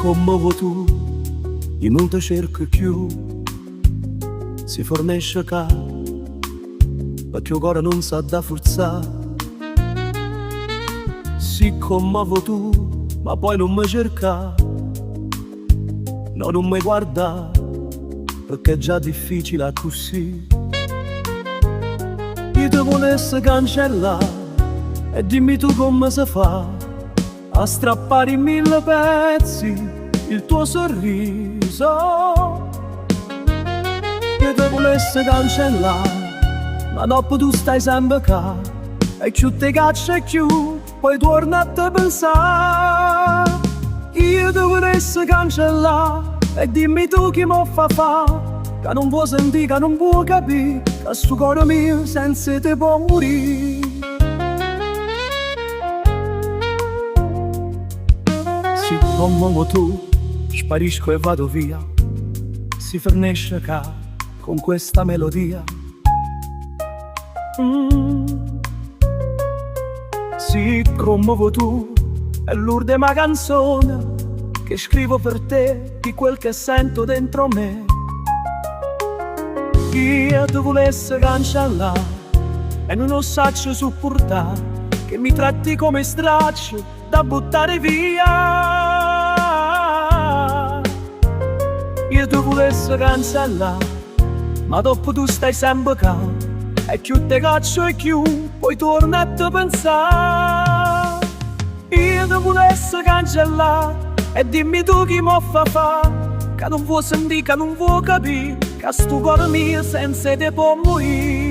come vuoi tu, io non ti cerco più. Si fornisce qua, perché il cuore non sa da forzare. Sì come vuoi tu, ma poi non mi cerca. No, non mi guarda, perché è già difficile così. Io ti volessi cancellare, e dimmi tu come si fa a strappare in mille pezzi il tuo sorriso. Io ti volessi cancellare, ma dopo tu stai sempre qua, e più ti caccia e più poi torna a te pensare. Io ti volessi cancellare, e dimmi tu chi mi fa, che non vuoi sentire, che non vuoi capire, che sto cuore mio senza te può morire. Sì, come tu, sparisco e vado via, si fornisce qua con questa melodia. Sì, come tu, è l'ultima canzone che scrivo per te, di quel che sento dentro me. Io ti volessi cancellare e non lo saccio supportare, che mi tratti come straccio da buttare via. Io ti volessi cancellare, ma dopo tu stai sempre qua, e più te caccio e più poi torna a te pensare. Io ti volessi cancellare, e dimmi tu chi mi fa, che non vuoi sentire, che non vuoi capire, che sto cuore mio senza te può morire.